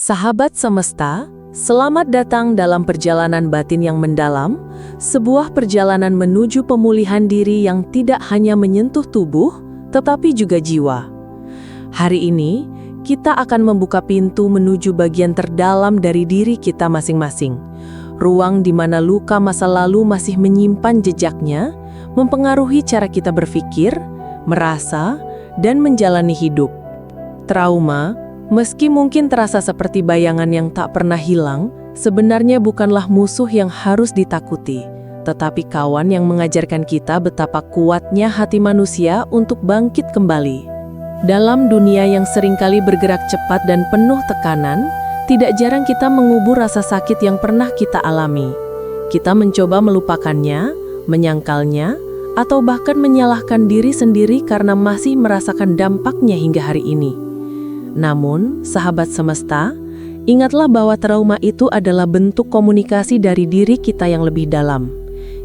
Sahabat semesta, selamat datang dalam perjalanan batin yang mendalam, sebuah perjalanan menuju pemulihan diri yang tidak hanya menyentuh tubuh, tetapi juga jiwa. Hari ini, kita akan membuka pintu menuju bagian terdalam dari diri kita masing-masing. Ruang di mana luka masa lalu masih menyimpan jejaknya, mempengaruhi cara kita berpikir, merasa, dan menjalani hidup. Trauma, meski mungkin terasa seperti bayangan yang tak pernah hilang, sebenarnya bukanlah musuh yang harus ditakuti, tetapi kawan yang mengajarkan kita betapa kuatnya hati manusia untuk bangkit kembali. Dalam dunia yang seringkali bergerak cepat dan penuh tekanan, tidak jarang kita mengubur rasa sakit yang pernah kita alami. Kita mencoba melupakannya, menyangkalnya, atau bahkan menyalahkan diri sendiri karena masih merasakan dampaknya hingga hari ini. Namun, sahabat semesta, ingatlah bahwa trauma itu adalah bentuk komunikasi dari diri kita yang lebih dalam.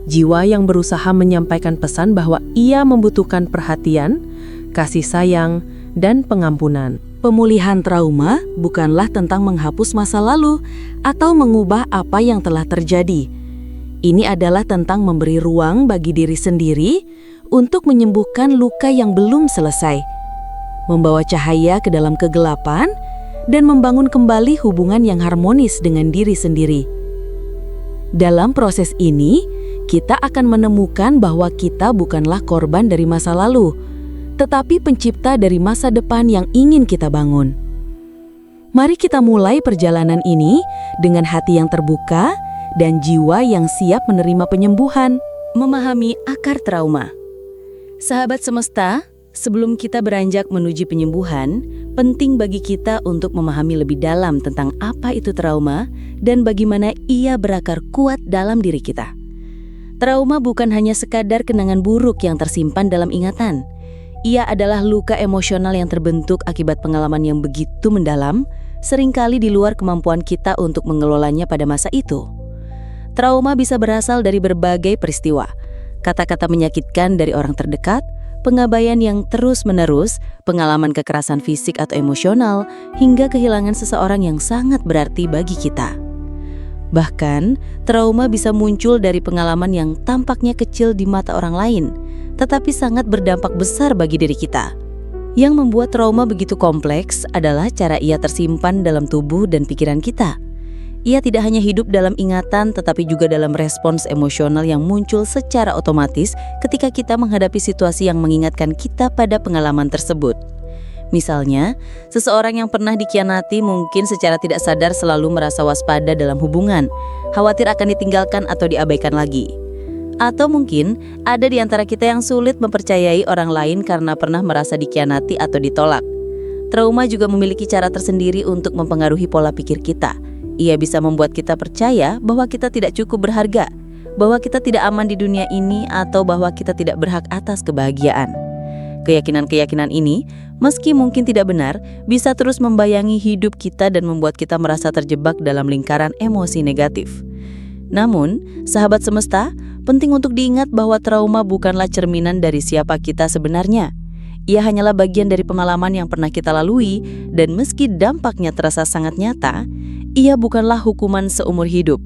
Jiwa yang berusaha menyampaikan pesan bahwa ia membutuhkan perhatian, kasih sayang, dan pengampunan. Pemulihan trauma bukanlah tentang menghapus masa lalu atau mengubah apa yang telah terjadi. Ini adalah tentang memberi ruang bagi diri sendiri untuk menyembuhkan luka yang belum selesai, membawa cahaya ke dalam kegelapan, dan membangun kembali hubungan yang harmonis dengan diri sendiri. Dalam proses ini, kita akan menemukan bahwa kita bukanlah korban dari masa lalu, tetapi pencipta dari masa depan yang ingin kita bangun. Mari kita mulai perjalanan ini dengan hati yang terbuka dan jiwa yang siap menerima penyembuhan. Memahami akar trauma. Sahabat semesta, sebelum kita beranjak menuju penyembuhan, penting bagi kita untuk memahami lebih dalam tentang apa itu trauma dan bagaimana ia berakar kuat dalam diri kita. Trauma bukan hanya sekadar kenangan buruk yang tersimpan dalam ingatan. Ia adalah luka emosional yang terbentuk akibat pengalaman yang begitu mendalam, seringkali di luar kemampuan kita untuk mengelolanya pada masa itu. Trauma bisa berasal dari berbagai peristiwa, kata-kata menyakitkan dari orang terdekat, pengabaian yang terus-menerus, pengalaman kekerasan fisik atau emosional, hingga kehilangan seseorang yang sangat berarti bagi kita. Bahkan, trauma bisa muncul dari pengalaman yang tampaknya kecil di mata orang lain, tetapi sangat berdampak besar bagi diri kita. Yang membuat trauma begitu kompleks adalah cara ia tersimpan dalam tubuh dan pikiran kita. Ia tidak hanya hidup dalam ingatan, tetapi juga dalam respons emosional yang muncul secara otomatis ketika kita menghadapi situasi yang mengingatkan kita pada pengalaman tersebut. Misalnya, seseorang yang pernah dikhianati mungkin secara tidak sadar selalu merasa waspada dalam hubungan, khawatir akan ditinggalkan atau diabaikan lagi. Atau mungkin ada di antara kita yang sulit mempercayai orang lain karena pernah merasa dikhianati atau ditolak. Trauma juga memiliki cara tersendiri untuk mempengaruhi pola pikir kita. Ia bisa membuat kita percaya bahwa kita tidak cukup berharga, bahwa kita tidak aman di dunia ini, atau bahwa kita tidak berhak atas kebahagiaan. Keyakinan-keyakinan ini, meski mungkin tidak benar, bisa terus membayangi hidup kita dan membuat kita merasa terjebak dalam lingkaran emosi negatif. Namun, sahabat semesta, penting untuk diingat bahwa trauma bukanlah cerminan dari siapa kita sebenarnya. Ia hanyalah bagian dari pengalaman yang pernah kita lalui, dan meski dampaknya terasa sangat nyata, ia bukanlah hukuman seumur hidup.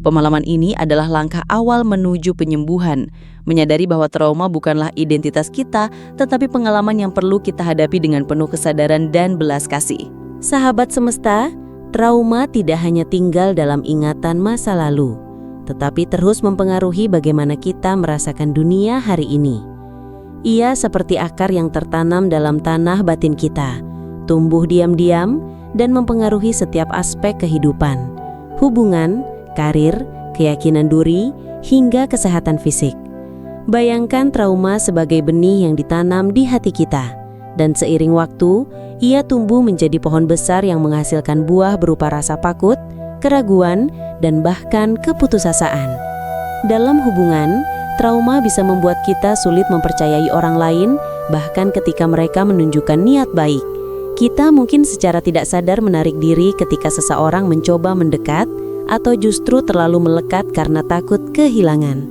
Pengalaman ini adalah langkah awal menuju penyembuhan, menyadari bahwa trauma bukanlah identitas kita, tetapi pengalaman yang perlu kita hadapi dengan penuh kesadaran dan belas kasih. Sahabat semesta, trauma tidak hanya tinggal dalam ingatan masa lalu, tetapi terus mempengaruhi bagaimana kita merasakan dunia hari ini. Ia seperti akar yang tertanam dalam tanah batin kita, tumbuh diam-diam dan mempengaruhi setiap aspek kehidupan, hubungan, karir, keyakinan diri, hingga kesehatan fisik. Bayangkan trauma sebagai benih yang ditanam di hati kita, dan seiring waktu, ia tumbuh menjadi pohon besar yang menghasilkan buah berupa rasa takut, keraguan, dan bahkan keputusasaan. Dalam hubungan, trauma bisa membuat kita sulit mempercayai orang lain, bahkan ketika mereka menunjukkan niat baik. Kita mungkin secara tidak sadar menarik diri ketika seseorang mencoba mendekat, atau justru terlalu melekat karena takut kehilangan.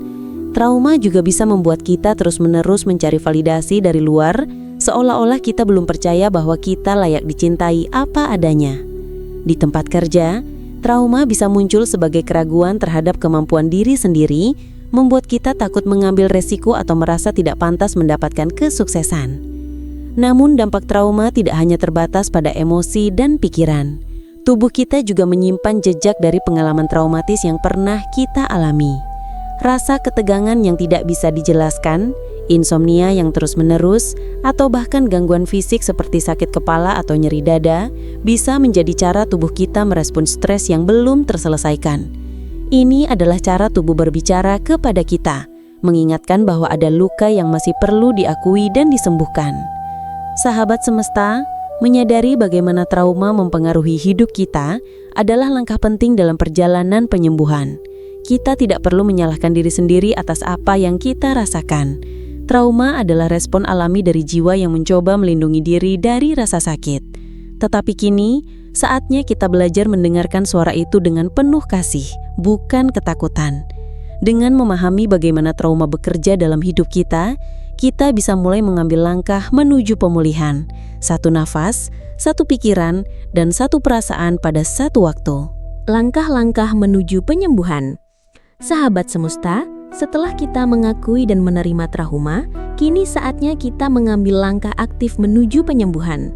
Trauma juga bisa membuat kita terus-menerus mencari validasi dari luar, seolah-olah kita belum percaya bahwa kita layak dicintai apa adanya. Di tempat kerja, trauma bisa muncul sebagai keraguan terhadap kemampuan diri sendiri, membuat kita takut mengambil resiko atau merasa tidak pantas mendapatkan kesuksesan. Namun dampak trauma tidak hanya terbatas pada emosi dan pikiran. Tubuh kita juga menyimpan jejak dari pengalaman traumatis yang pernah kita alami. Rasa ketegangan yang tidak bisa dijelaskan, insomnia yang terus-menerus, atau bahkan gangguan fisik seperti sakit kepala atau nyeri dada bisa menjadi cara tubuh kita merespon stres yang belum terselesaikan. Ini adalah cara tubuh berbicara kepada kita, mengingatkan bahwa ada luka yang masih perlu diakui dan disembuhkan. Sahabat semesta, menyadari bagaimana trauma mempengaruhi hidup kita adalah langkah penting dalam perjalanan penyembuhan. Kita tidak perlu menyalahkan diri sendiri atas apa yang kita rasakan. Trauma adalah respon alami dari jiwa yang mencoba melindungi diri dari rasa sakit. Tetapi kini, saatnya kita belajar mendengarkan suara itu dengan penuh kasih, bukan ketakutan. Dengan memahami bagaimana trauma bekerja dalam hidup kita bisa mulai mengambil langkah menuju pemulihan. Satu nafas, satu pikiran, dan satu perasaan pada satu waktu. Langkah-langkah menuju penyembuhan. Sahabat semesta, setelah kita mengakui dan menerima trauma, kini saatnya kita mengambil langkah aktif menuju penyembuhan.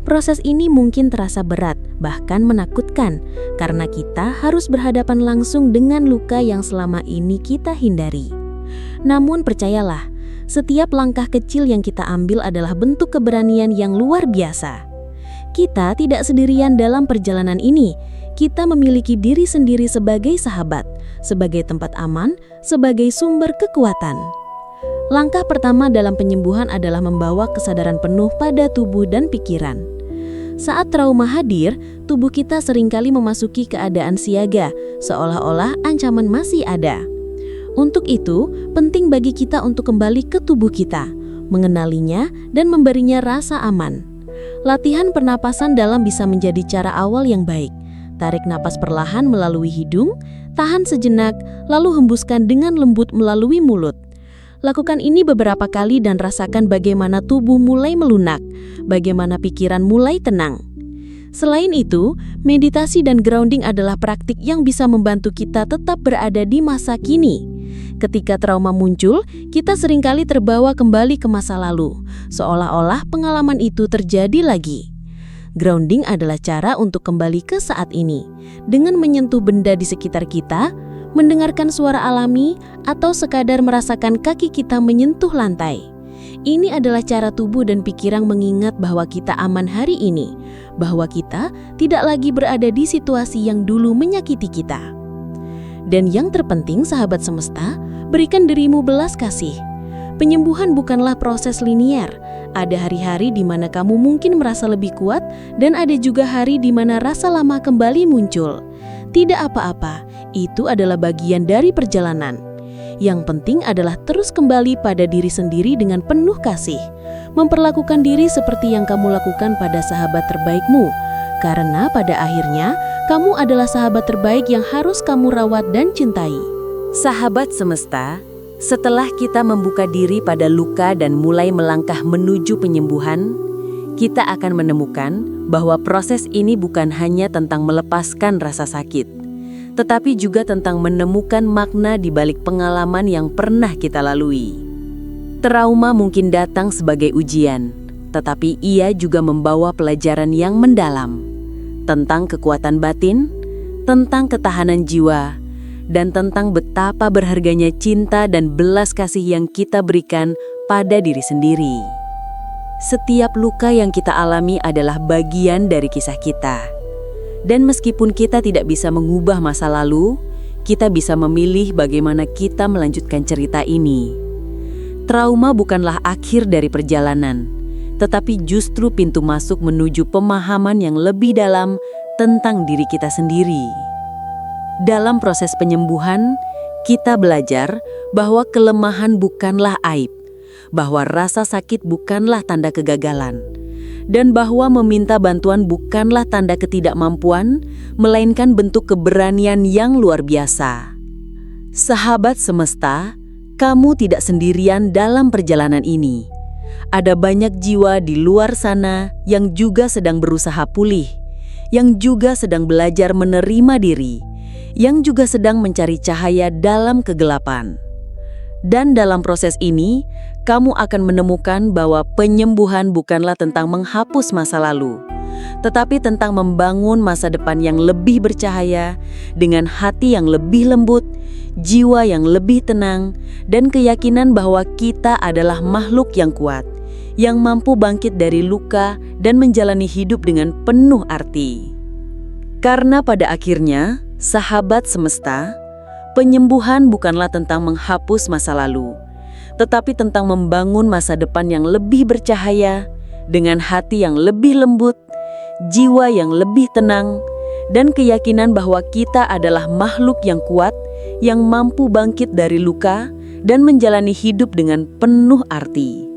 Proses ini mungkin terasa berat, bahkan menakutkan, karena kita harus berhadapan langsung dengan luka yang selama ini kita hindari. Namun percayalah, setiap langkah kecil yang kita ambil adalah bentuk keberanian yang luar biasa. Kita tidak sendirian dalam perjalanan ini. Kita memiliki diri sendiri sebagai sahabat, sebagai tempat aman, sebagai sumber kekuatan. Langkah pertama dalam penyembuhan adalah membawa kesadaran penuh pada tubuh dan pikiran. Saat trauma hadir, tubuh kita seringkali memasuki keadaan siaga, seolah-olah ancaman masih ada. Untuk itu, penting bagi kita untuk kembali ke tubuh kita, mengenalinya dan memberinya rasa aman. Latihan pernapasan dalam bisa menjadi cara awal yang baik. Tarik napas perlahan melalui hidung, tahan sejenak, lalu hembuskan dengan lembut melalui mulut. Lakukan ini beberapa kali dan rasakan bagaimana tubuh mulai melunak, bagaimana pikiran mulai tenang. Selain itu, meditasi dan grounding adalah praktik yang bisa membantu kita tetap berada di masa kini. Ketika trauma muncul, kita seringkali terbawa kembali ke masa lalu, seolah-olah pengalaman itu terjadi lagi. Grounding adalah cara untuk kembali ke saat ini, dengan menyentuh benda di sekitar kita, mendengarkan suara alami, atau sekadar merasakan kaki kita menyentuh lantai. Ini adalah cara tubuh dan pikiran mengingat bahwa kita aman hari ini, bahwa kita tidak lagi berada di situasi yang dulu menyakiti kita. Dan yang terpenting, sahabat semesta, berikan dirimu belas kasih. Penyembuhan bukanlah proses linier. Ada hari-hari di mana kamu mungkin merasa lebih kuat, dan ada juga hari di mana rasa lama kembali muncul. Tidak apa-apa, itu adalah bagian dari perjalanan. Yang penting adalah terus kembali pada diri sendiri dengan penuh kasih. Memperlakukan diri seperti yang kamu lakukan pada sahabat terbaikmu. Karena pada akhirnya, kamu adalah sahabat terbaik yang harus kamu rawat dan cintai. Sahabat semesta, setelah kita membuka diri pada luka dan mulai melangkah menuju penyembuhan, kita akan menemukan bahwa proses ini bukan hanya tentang melepaskan rasa sakit, tetapi juga tentang menemukan makna di balik pengalaman yang pernah kita lalui. Trauma mungkin datang sebagai ujian, tetapi ia juga membawa pelajaran yang mendalam tentang kekuatan batin, tentang ketahanan jiwa, dan tentang betapa berharganya cinta dan belas kasih yang kita berikan pada diri sendiri. Setiap luka yang kita alami adalah bagian dari kisah kita. Dan meskipun kita tidak bisa mengubah masa lalu, kita bisa memilih bagaimana kita melanjutkan cerita ini. Trauma bukanlah akhir dari perjalanan, tetapi justru pintu masuk menuju pemahaman yang lebih dalam tentang diri kita sendiri. Dalam proses penyembuhan, kita belajar bahwa kelemahan bukanlah aib, bahwa rasa sakit bukanlah tanda kegagalan, dan bahwa meminta bantuan bukanlah tanda ketidakmampuan, melainkan bentuk keberanian yang luar biasa. Sahabat semesta, kamu tidak sendirian dalam perjalanan ini. Ada banyak jiwa di luar sana yang juga sedang berusaha pulih, yang juga sedang belajar menerima diri, yang juga sedang mencari cahaya dalam kegelapan. Dan dalam proses ini, kamu akan menemukan bahwa penyembuhan bukanlah tentang menghapus masa lalu, tetapi tentang membangun masa depan yang lebih bercahaya, dengan hati yang lebih lembut, jiwa yang lebih tenang, dan keyakinan bahwa kita adalah makhluk yang kuat, yang mampu bangkit dari luka dan menjalani hidup dengan penuh arti. Karena pada akhirnya, sahabat semesta, penyembuhan bukanlah tentang menghapus masa lalu, tetapi tentang membangun masa depan yang lebih bercahaya, dengan hati yang lebih lembut, jiwa yang lebih tenang, dan keyakinan bahwa kita adalah makhluk yang kuat, yang mampu bangkit dari luka dan menjalani hidup dengan penuh arti.